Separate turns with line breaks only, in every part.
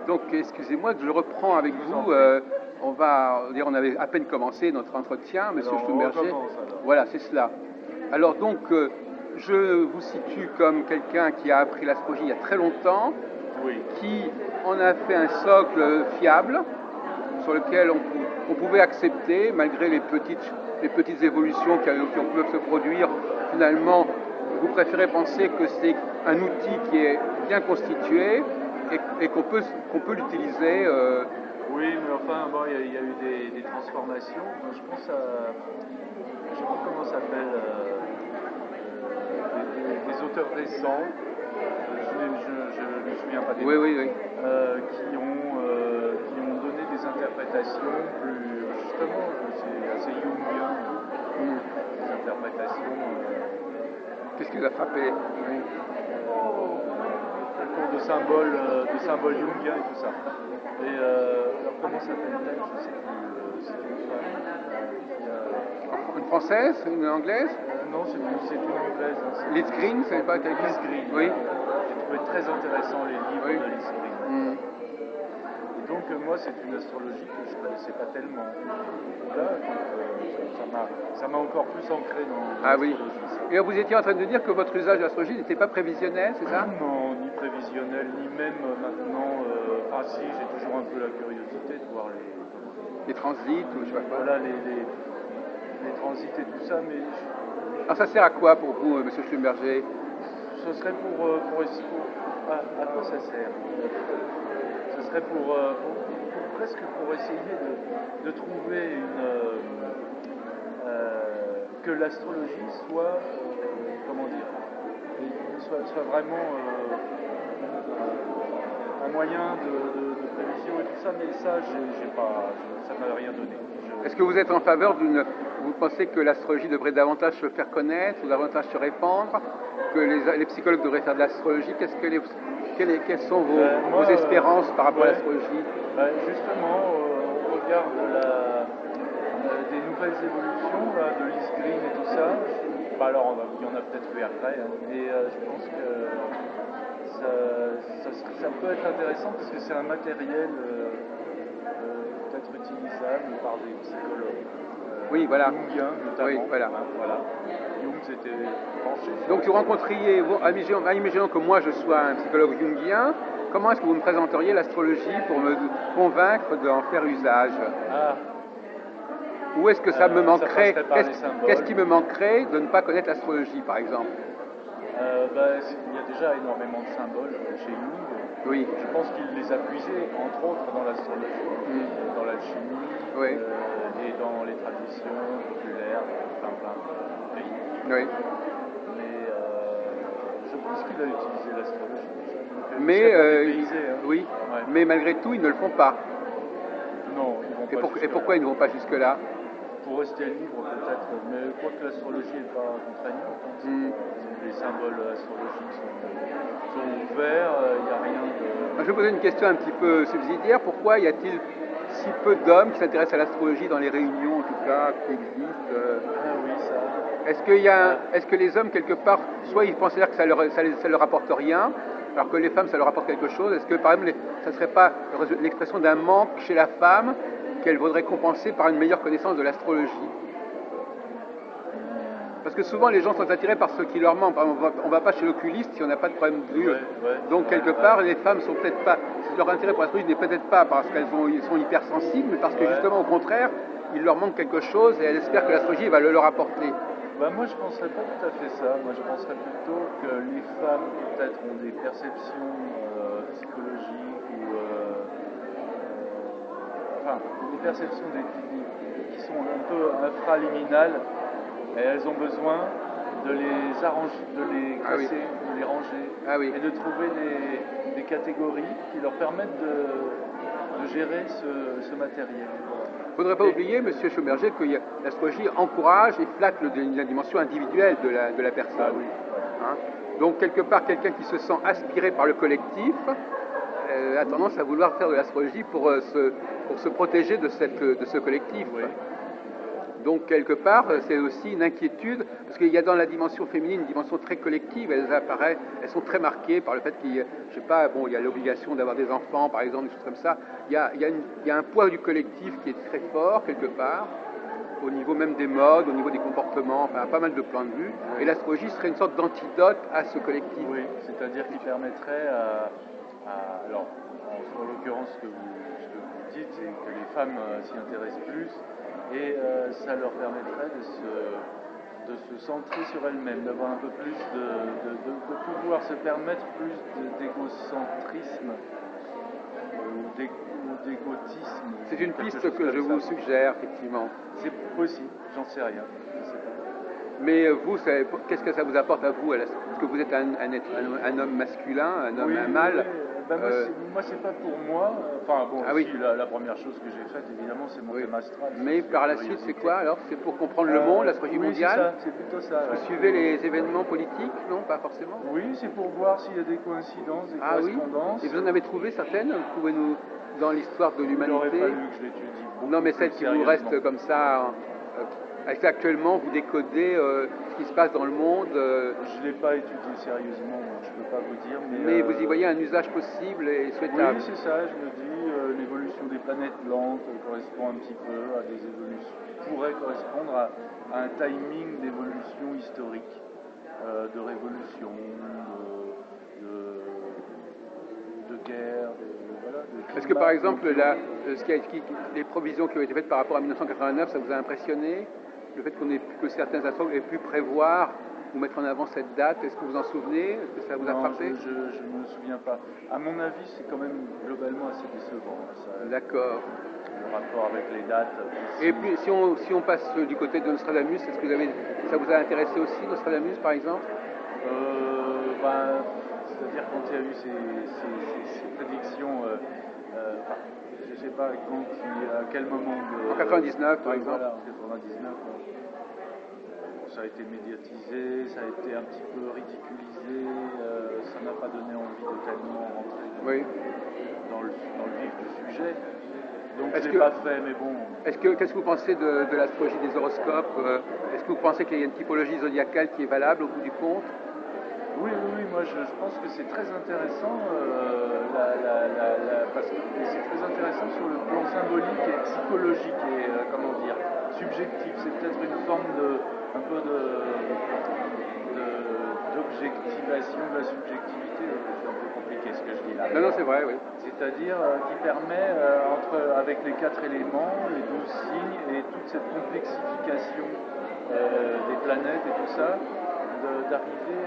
Donc, excusez-moi, je reprends avec vous. On avait à peine commencé notre entretien, Monsieur Schlumberger. Voilà, c'est cela. Alors donc, je vous situe comme quelqu'un qui a appris l'astrologie il y a très longtemps,
Oui.
qui en a fait un socle fiable sur lequel on pouvait accepter, malgré les petites évolutions qui peuvent se produire. Finalement, vous préférez penser que c'est un outil qui est bien constitué et qu'on peut l'utiliser.
Oui, mais enfin, bon, il y a eu des transformations. Je pense à, je sais pas comment ça s'appelle, des auteurs récents. Je ne me souviens pas des
Oui,
noms,
oui, oui.
qui ont donné des interprétations plus, justement, c'est assez jungien, des interprétations.
Qu'est-ce qui vous a frappé?
De symboles jungiens et tout ça. Et alors comment s'appelle-t-elle? Je sais plus. C'est une femme.
Une française? Une anglaise?
Non, c'est une anglaise. Hein,
Liz Green, c'est pas quelqu'un?
Liz Green.
Oui.
J'ai trouvé très intéressant les livres
Oui.
de Liz Green. Et donc moi, c'est une astrologie que je connaissais pas tellement. Là, ça m'a encore plus ancré dans l'astrologie.
Oui. Et vous étiez en train de dire que votre usage de l'astrologie n'était pas prévisionnel, c'est ça?
Non, ni prévisionnel, ni même maintenant. Enfin, si, j'ai toujours un peu la curiosité de voir
les transits ou je sais pas quoi.
Voilà, les transits et tout ça, mais.
Alors ça sert à quoi pour vous, Monsieur Schlumberger?
Ce serait pour essayer. À quoi ça sert? Ce serait presque pour essayer de trouver que l'astrologie soit, comment dire, soit vraiment un moyen de prévision et tout ça, mais ça, ça m'a rien donné.
Est-ce que vous êtes en faveur vous pensez que l'astrologie devrait davantage se faire connaître, ou davantage se répandre, que les psychologues devraient faire de l'astrologie? Quelles sont vos espérances par rapport à l'astrologie?
Justement, on regarde des nouvelles évolutions là, de Liz Green et tout ça. Alors, il y en a peut-être eu après, hein, mais je pense que ça peut être intéressant parce que c'est un matériel peut-être utilisable par des psychologues.
Oui, voilà.
Jungiens, notamment.
Oui, voilà.
Jung s'était penché.
Donc vous rencontriez, imaginons que moi je sois un psychologue jungien, comment est-ce que vous me présenteriez l'astrologie pour me convaincre d'en faire usage? Où est-ce que ça me manquerait? Qu'est-ce qui me manquerait de ne pas connaître l'astrologie, par exemple?
Il y a déjà énormément de symboles chez Jung.
Oui.
Je pense qu'il les a puisés, entre autres, dans l'astrologie, dans l'alchimie, et dans les traditions populaires, plein de pays.
Oui.
Mais je pense qu'il a utilisé l'astrologie.
Mais, oui.
Ouais.
Mais malgré tout, ils ne le font pas.
Non, ils vont pas.
Et pourquoi ils ne vont pas jusque-là?
Pour rester libre peut-être, mais quoique l'astrologie n'est pas contraignante, hein, les symboles astrologiques sont ouverts, il n'y a rien de...
Je vais poser une question un petit peu subsidiaire. Pourquoi y a-t-il si peu d'hommes qui s'intéressent à l'astrologie dans les réunions, en tout cas, qui existent?
Oui, ça...
Est-ce que les hommes, quelque part, soit ils considèrent que ça leur apporte rien, alors que les femmes, ça leur apporte quelque chose? Est-ce que, par exemple, ça ne serait pas l'expression d'un manque chez la femme qu'elle voudrait compenser par une meilleure connaissance de l'astrologie? Parce que souvent, les gens sont attirés par ce qui leur manque. On ne va pas chez l'oculiste si on n'a pas de problème de vue. Donc, quelque part, les femmes sont peut-être pas... Leur intérêt pour l'astrologie n'est peut-être pas parce qu'elles sont hypersensibles, mais parce que, justement, au contraire, il leur manque quelque chose et elles espèrent que l'astrologie va le leur apporter.
Moi, je ne penserais pas tout à fait ça. Moi, je penserais plutôt que les femmes, peut-être, ont des perceptions psychologiques ou... des perceptions qui sont un peu infraliminales. Et elles ont besoin de les arranger, de les classer, de les ranger, et de trouver des catégories qui leur permettent de gérer ce matériel.
Il ne faudrait pas oublier, M. Schlumberger, que l'astrologie encourage et flatte la dimension individuelle de la personne. Hein? Donc, quelque part, quelqu'un qui se sent aspiré par le collectif a tendance à vouloir faire de l'astrologie pour se protéger de ce collectif. Donc quelque part, c'est aussi une inquiétude, parce qu'il y a dans la dimension féminine une dimension très collective, elles sont très marquées par le fait qu'il y a, je sais pas, bon, il y a l'obligation d'avoir des enfants, par exemple, des choses comme ça. Il y a un poids du collectif qui est très fort, quelque part, au niveau même des modes, au niveau des comportements, enfin, à pas mal de points de vue. Et l'astrologie serait une sorte d'antidote à ce collectif.
Oui, c'est-à-dire qu'il permettrait alors, en l'occurrence, ce que vous dites, c'est que les femmes s'y intéressent plus, et ça leur permettrait de se centrer sur elles-mêmes, d'avoir un peu plus de pouvoir se permettre plus d'égocentrisme ou d'égotisme.
C'est une piste que je vous suggère, effectivement.
C'est possible, j'en sais rien, je sais pas.
Mais vous, qu'est-ce que ça vous apporte à vous? Est-ce que vous êtes un homme masculin, un mâle?
Ben moi, c'est pas pour moi. Enfin, bon,
oui.
La première chose que j'ai faite, évidemment, c'est mon thème astral.
Mais par la suite, c'est quoi alors? C'est pour comprendre le monde, l'astrologie mondiale?
C'est plutôt ça.
Vous suivez les événements politiques? Non, pas forcément?
Oui, c'est pour voir s'il y a des coïncidences, des correspondances.
Oui. Et vous en avez trouvé certaines? Vous pouvez nous, dans l'histoire de l'humanité?
Il aurait fallu que je l'étudie beaucoup.
Non, mais celles qui vous restent comme ça. Actuellement, vous décodez ce qui se passe dans le monde.
Je ne l'ai pas étudié sérieusement, je ne peux pas vous dire.
Mais vous y voyez un usage possible et souhaitable?
Oui, c'est ça, je me dis, l'évolution des planètes lentes correspond un petit peu à des évolutions, pourrait correspondre à un timing d'évolution historique, de révolution, de guerre,
Est-ce que par exemple, les provisions qui ont été faites par rapport à 1989, ça vous a impressionné? Le fait que certains astrologues aient pu prévoir ou mettre en avant cette date, est-ce que vous en souvenez? Est-ce que ça vous a frappé?
Je ne me souviens pas. À mon avis, c'est quand même globalement assez décevant.
D'accord.
Le rapport avec les dates.
Et puis, si on passe du côté de Nostradamus, est-ce que ça vous a intéressé aussi, Nostradamus, par exemple?
C'est-à-dire quand il y a eu ces prédictions, je ne sais pas à quel moment.
En 99, par exemple.
Voilà, en 99. Ça a été médiatisé, ça a été un petit peu ridiculisé, ça n'a pas donné envie de tellement rentrer dans le vif du sujet. Donc je ne l'ai pas fait, mais bon.
Qu'est-ce que vous pensez de l'astrologie des horoscopes? Est-ce que vous pensez qu'il y a une typologie zodiacale qui est valable au bout du compte?
Oui, moi je pense que c'est très intéressant, parce que c'est très intéressant sur le plan symbolique et psychologique et subjectif. C'est peut-être une forme d'objectivation de la subjectivité. C'est un peu compliqué ce que je dis là.
Non, c'est vrai, oui.
C'est-à-dire qui permet, avec les 4 éléments, les 12 signes et toute cette complexification des planètes et tout ça, d'arriver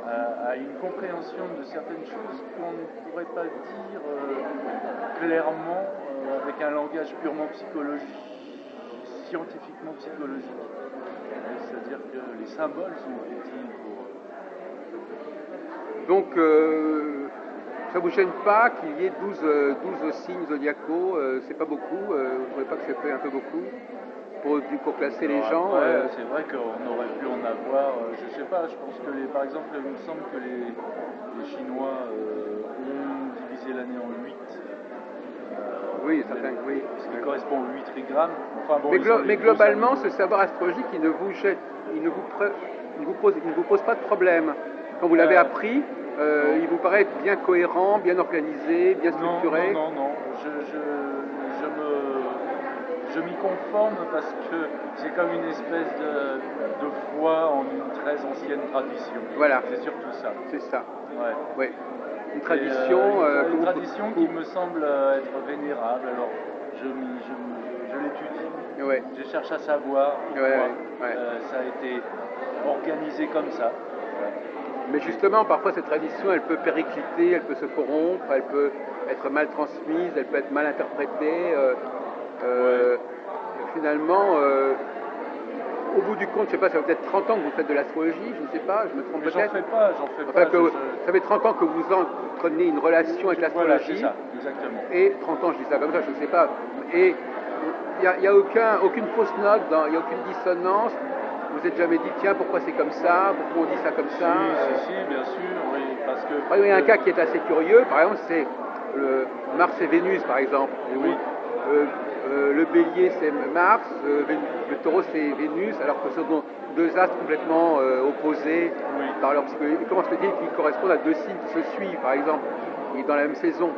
à une compréhension de certaines choses qu'on ne pourrait pas dire clairement avec un langage purement scientifiquement psychologique. C'est-à-dire que les symboles sont utiles pour...
Donc, ça ne vous gêne pas qu'il y ait 12 signes zodiacaux? C'est pas beaucoup? Vous ne trouvez pas que c'est fait un peu beaucoup pour classer les gens?
C'est vrai qu'on aurait pu en avoir, je sais pas, je pense que par exemple, il me semble que les Chinois ont divisé l'année en 8.
Oui, certains, oui.
Ce qui correspond aux 8 trigrammes. Enfin, bon,
mais globalement, ce savoir astrologique, il ne vous pose pas de problème. Quand vous l'avez appris, il vous paraît être bien cohérent, bien organisé, bien structuré?
Non. Je m'y conforme parce que c'est comme une espèce de foi en une très ancienne tradition.
Voilà.
C'est surtout ça.
C'est ça.
Ouais.
Une tradition.
Une tradition qui me semble être vénérable. Alors, je l'étudie.
Ouais.
Je cherche à savoir pourquoi ça a été organisé comme ça.
Mais justement, parfois cette tradition, elle peut péricliter, elle peut se corrompre, elle peut être mal transmise, elle peut être mal interprétée. Finalement, au bout du compte, je ne sais pas, ça fait peut-être 30 ans que vous faites de l'astrologie, je ne sais pas, je me trompe peut-être.
J'en fais pas.
Ça fait 30 ans que vous entretenez une relation avec l'astrologie.
Voilà, c'est ça, exactement.
Et 30 ans, je dis ça comme ça, je ne sais pas. Et il n'y a aucune fausse note, il n'y a aucune dissonance. Vous n'êtes jamais dit, tiens, pourquoi c'est comme ça, pourquoi on dit ça comme ça?
Si, bien sûr, oui, parce que...
Il y a un cas qui est assez curieux, par exemple, c'est Mars et Vénus, par exemple.
Oui.
le bélier c'est Mars, le taureau c'est Vénus, alors que ce sont deux astres complètement opposés par leur psychologie. Comment se fait-il qu'ils correspondent à deux signes qui se suivent, par exemple, et dans la même saison?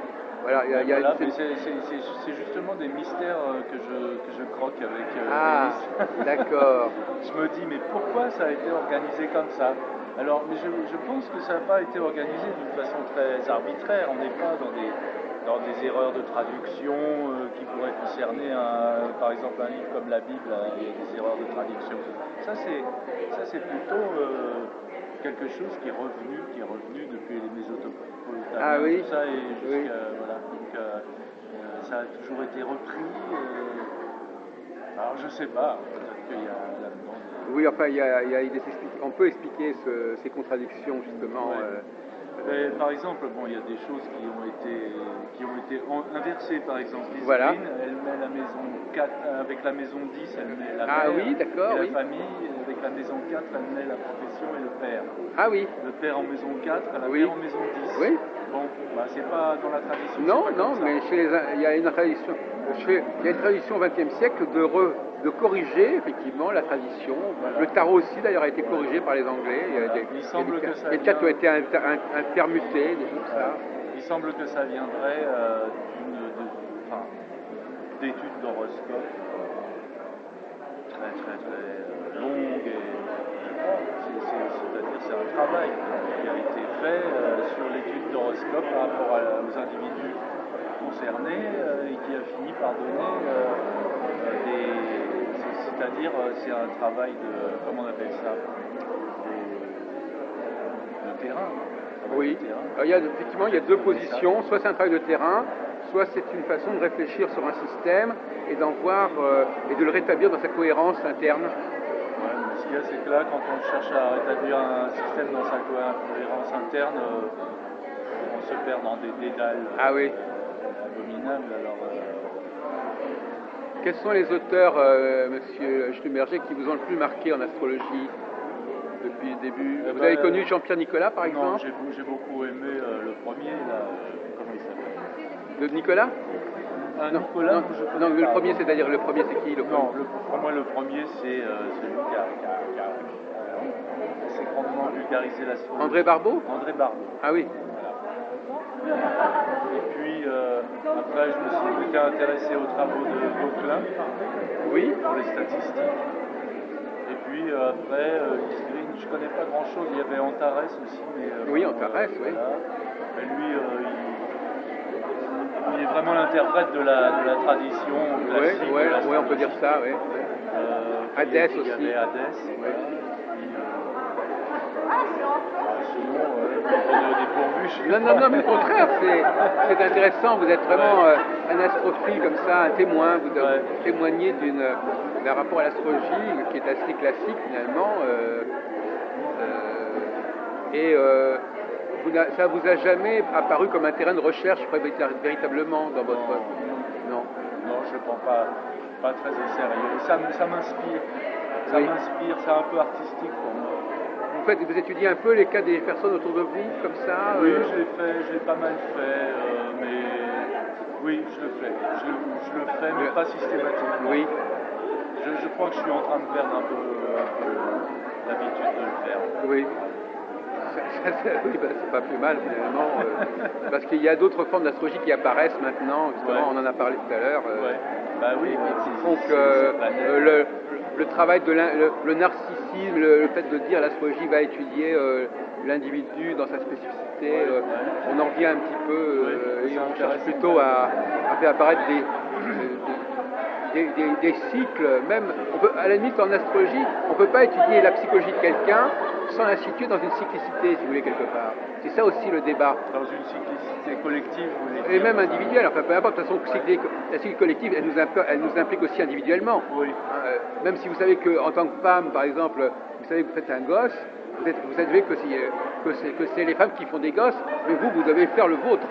Voilà,
voilà, c'est justement des mystères que je croque avec Vénus.
D'accord.
Je me dis, mais pourquoi ça a été organisé comme ça? Alors, mais je pense que ça n'a pas été organisé d'une façon très arbitraire. On n'est pas dans des erreurs de traduction qui pourraient concerner, par exemple, un livre comme la Bible. Il y a des erreurs de traduction. Ça, c'est plutôt quelque chose qui est revenu depuis les Mésopotamiens.
Ah oui.
Tout ça et jusqu'à voilà. Donc, ça a toujours été repris. Alors, je sais pas. Peut-être qu'il y a là-dedans.
Oui, enfin, on peut expliquer ces contradictions, justement.
Ouais. Par exemple, bon, il y a des choses qui ont été inversées. Par exemple, Lisgreen,
voilà.
Elle met la maison 4, avec la maison 10, elle met la mère.
Ah oui, d'accord.
Et la famille, avec la maison 4, elle met la profession et le père.
Ah oui.
Le père en maison 4, la mère en maison 10.
Oui.
Bon, bah, c'est pas dans la tradition.
Non, mais il y a une tradition. Il y a une tradition au XXe siècle de corriger effectivement la tradition. Voilà. Le tarot aussi d'ailleurs a été corrigé par les Anglais.
Voilà. Il semble que ça
les cartes ont été intermutées, des choses comme ça.
Il semble que ça viendrait d'études d'horoscope très longues et c'est-à-dire c'est un travail qui a été fait sur l'étude d'horoscope par rapport aux individus concernés et qui a fini par donner c'est-à-dire c'est un travail de, comment on appelle ça, de terrain.
Oui, effectivement il y a deux positions, soit c'est un travail de terrain, soit c'est une façon de réfléchir sur un système et d'en voir et de le rétablir dans sa cohérence interne.
Ouais, mais ce qu'il y a, c'est que là, quand on cherche à rétablir un système dans sa cohérence interne, on se perd dans des dédales abominables. Alors,
quels sont les auteurs, Monsieur Schlumberger, qui vous ont le plus marqué en astrologie depuis le début? Vous avez connu Jean-Pierre Nicolas, par exemple?
Non, j'ai beaucoup aimé le premier, là, comment il s'appelle?
De Nicolas?
Nicolas,
non, le premier, c'est-à-dire le premier, c'est qui?
Non, pour moi, le premier, c'est celui qui a grandement vulgarisé l'astrologie.
André Barbeau?
André Barbeau.
Ah oui.
Voilà. Et puis, après, je me suis intéressé aux travaux de Vauquelin.
Oui.
Pour les statistiques. Et puis, après, Lisgreen, je ne connais pas grand-chose. Il y avait Antares aussi. Mais,
oui, Antares, oui.
Et lui, il est vraiment l'interprète de la tradition classique.
Oui, on peut dire ça, oui. Hadès aussi.
Il y avait Hadès,
oui.
Sinon, on est dépourvu.
Non, mais au contraire, c'est intéressant. Vous êtes vraiment un astrophile comme ça, un témoin. Vous témoignez d'un rapport à l'astrologie qui est assez classique finalement. Ça vous a jamais apparu comme un terrain de recherche véritablement dans votre...
Non, je ne prends pas très au sérieux. Ça m'inspire. Ça m'inspire, c'est un peu artistique pour moi.
Vous étudiez un peu les cas des personnes autour de vous, comme ça?
Oui, je l'ai pas mal fait, mais oui, je le fais. Je le fais, mais pas systématiquement.
Oui.
Je crois que je suis en train de perdre un peu l'habitude de le faire.
Oui. Oui, c'est pas plus mal finalement, parce qu'il y a d'autres formes d'astrologie qui apparaissent maintenant, justement, on en a parlé tout à l'heure, qui font que le travail de le narcissisme, le fait de dire l'astrologie va étudier l'individu dans sa spécificité, on en revient un petit peu et on cherche plutôt à faire apparaître des cycles, même, à la limite en astrologie, on ne peut pas étudier la psychologie de quelqu'un sans la situer dans une cyclicité, si vous voulez, quelque part. C'est ça aussi le débat.
Dans une cyclicité collective, vous voulez dire.
Et même individuelle, enfin peu importe, de toute façon, la cycle collective, elle nous implique aussi individuellement.
Oui.
Même si vous savez qu'en tant que femme, par exemple, vous savez que vous faites un gosse, vous savez que c'est les femmes qui font des gosses, mais vous devez faire le vôtre.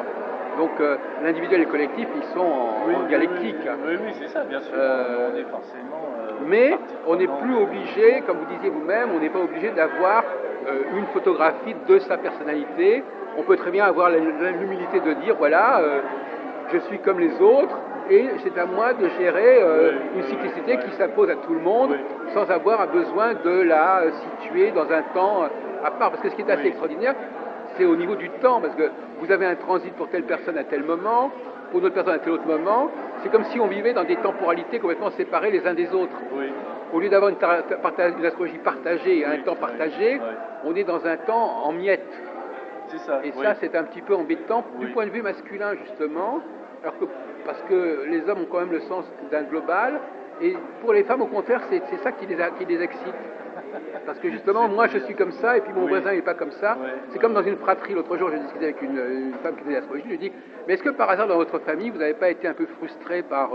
Donc l'individuel et le collectif, ils sont en dialectique.
Oui, c'est ça, bien sûr. On est forcément...
mais on n'est plus obligé, comme vous disiez vous-même, on n'est pas obligé d'avoir une photographie de sa personnalité. On peut très bien avoir l'humilité de dire, voilà, je suis comme les autres, et c'est à moi de gérer
Oui,
une cyclicité
oui,
qui s'impose à tout le monde
oui,
sans avoir besoin de la situer dans un temps à part. Parce que ce qui est assez
oui,
extraordinaire, c'est au niveau du temps, parce que vous avez un transit pour telle personne à tel moment, pour une autre personne à tel autre moment. C'est comme si on vivait dans des temporalités complètement séparées les uns des autres.
oui,
Au lieu d'avoir une astrologie partagée et un
oui,
temps partagé,
oui.
on est dans un temps en miettes.
C'est ça.
Et
Oui,
ça, c'est un petit peu embêtant du
oui,
point de vue masculin, justement, alors que, parce que les hommes ont quand même le sens d'un global, et pour les femmes, au contraire, c'est ça qui les excite. Parce que justement, moi, je suis comme ça, et puis mon
oui,
voisin n'est pas comme ça.
oui,
C'est
oui,
comme dans
oui.
une fratrie. L'autre jour, j'ai discuté avec une femme qui faisait l'astrologie, je lui ai dit, mais est-ce que par hasard, dans votre famille, vous n'avez pas été un peu frustré par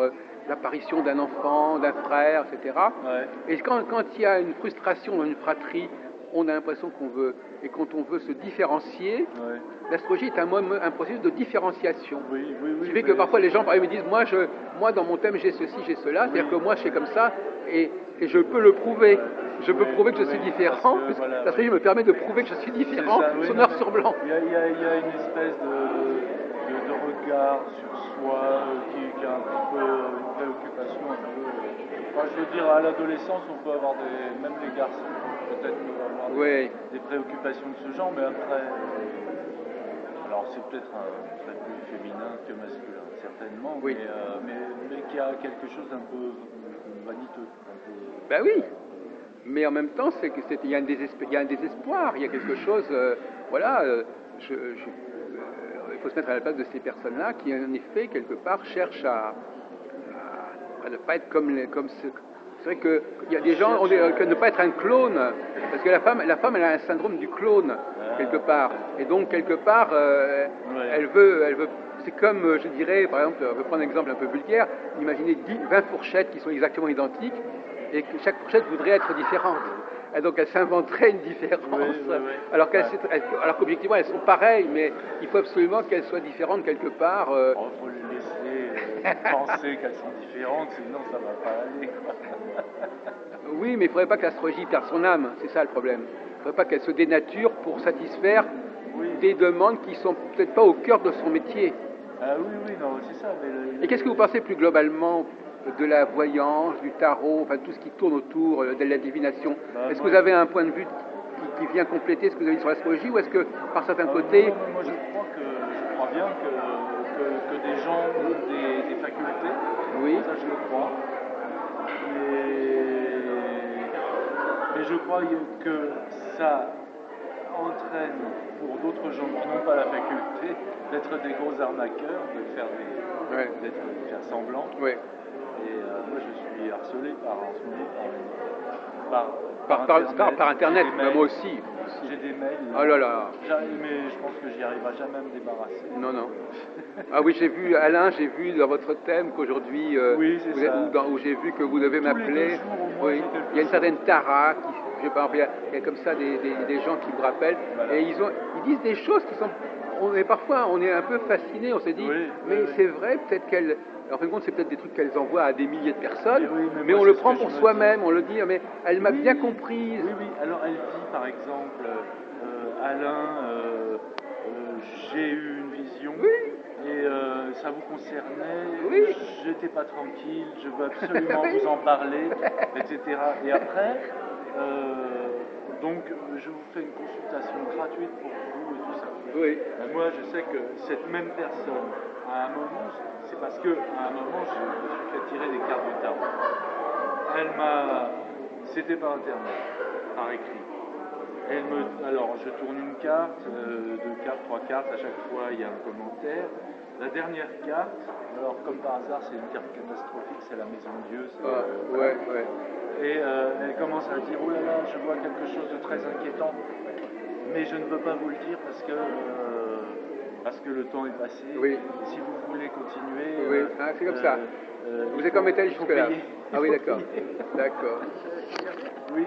l'apparition d'un enfant, d'un frère, etc.
Ouais.
Et quand il y a une frustration dans une fratrie, on a l'impression qu'on veut, et quand on veut se différencier,
Ouais.
l'astrologie est un processus de différenciation.
Oui, oui,
Ce
oui.
qui fait que
mais-
parfois les gens par exemple, me disent moi dans mon thème j'ai ceci, j'ai cela, c'est-à-dire que moi je suis comme ça et je peux le prouver. Je peux
Oui,
prouver que je suis
oui,
différent,
parce que,
puisque
voilà,
l'astrologie me permet de prouver que je suis
C'est
différent
ça, oui,
sur
non,
noir
mais
sur blanc.
il y a une espèce de regard sur soi qui a un petit peu une préoccupation un peu. Enfin, je veux dire, à l'adolescence, on peut avoir même les garçons, peut-être peuvent avoir
Oui.
des préoccupations de ce genre, mais après, alors c'est peut-être un trait plus féminin que masculin, certainement,
Oui.
mais qui a quelque chose d'un peu vaniteux, un peu.
Ben oui, mais en même temps, il y a un désespoir, il y a quelque chose, voilà, il faut se mettre à la place de ces personnes-là qui, en effet, quelque part, cherchent à ne pas être comme ce. C'est vrai qu'il y a des gens, que ne pas être un clone, parce que la femme, elle a un syndrome du clone, quelque part. Et donc, quelque part,
Ouais.
elle veut. C'est comme, je dirais, par exemple, on va prendre un exemple un peu vulgaire, imaginez 20 fourchettes qui sont exactement identiques, et que chaque fourchette voudrait être différente. Et donc elle s'inventerait une différence,
Oui.
alors qu'objectivement elles sont pareilles, mais il faut absolument qu'elles soient différentes quelque part.
Il faut les laisser penser qu'elles sont différentes, sinon ça va pas aller. Quoi.
Oui, mais il ne faudrait pas que l'astrologie perde son âme, c'est ça le problème. Il ne faudrait pas qu'elle se dénature pour satisfaire
Oui.
des demandes qui ne sont peut-être pas au cœur de son métier.
Ah oui, non, c'est ça.
Et qu'est-ce que vous pensez plus globalement de la voyance, du tarot, enfin tout ce qui tourne autour de la divination? Est-ce que vous avez un point de vue qui vient compléter ce que vous avez dit sur l'astrologie, ou est-ce que par certains côtés...
Non, moi je crois bien que des gens ont des facultés.
Oui.
Ça je le crois. Mais je crois que ça entraîne pour d'autres gens qui n'ont pas la faculté d'être des gros arnaqueurs, de faire semblant.
Ouais.
Et moi je suis harcelé en ce moment
Par Internet,
mails.
moi aussi.
J'ai des mails.
Oh là là.
Mais je pense que j'y arriverai jamais à me débarrasser.
Non. Ah oui, j'ai vu, Alain, j'ai vu dans votre thème qu'aujourd'hui,
Oui, c'est ça.
où j'ai vu que vous devez
Tous les
m'appeler.
2 jours, au moins,
Oui.
j'ai quelque
Il y a une
chose.
certaine Tara, il y a comme ça des gens qui vous rappellent,
Voilà.
et ils disent des choses qui sont... Parfois, on est un peu fasciné, on se dit, mais c'est vrai, peut-être qu'elle... En fin de compte, c'est peut-être des trucs qu'elles envoient à des milliers de personnes, mais
moi,
on le
c'est ce
prend
que
pour
je me
soi-même,
dis.
on le dit, mais elle m'a bien comprise.
Oui. Alors elle dit par exemple, Alain, j'ai eu une vision et ça vous concernait,
Oui.
j'étais pas tranquille, je veux absolument vous en parler, etc. Et après, donc je vous fais une consultation gratuite pour vous et tout ça.
Oui.
Moi je sais que cette même personne, à un moment, c'est parce que à un moment je me suis fait tirer des cartes du tarot. C'était par internet, par écrit. Alors je tourne une carte, 2 cartes, 3 cartes, à chaque fois il y a un commentaire. La dernière carte, alors comme par hasard c'est une carte catastrophique, c'est la maison de Dieu.
Ouais.
Et elle commence à dire, oh là là, je vois quelque chose de très inquiétant, mais je ne peux pas vous le dire parce que le temps est passé.
Oui.
Et si vous voulez continuer...
Oui, c'est comme ça. Vous êtes comme métal jusque-là. Ah oui, d'accord. D'accord.
Oui.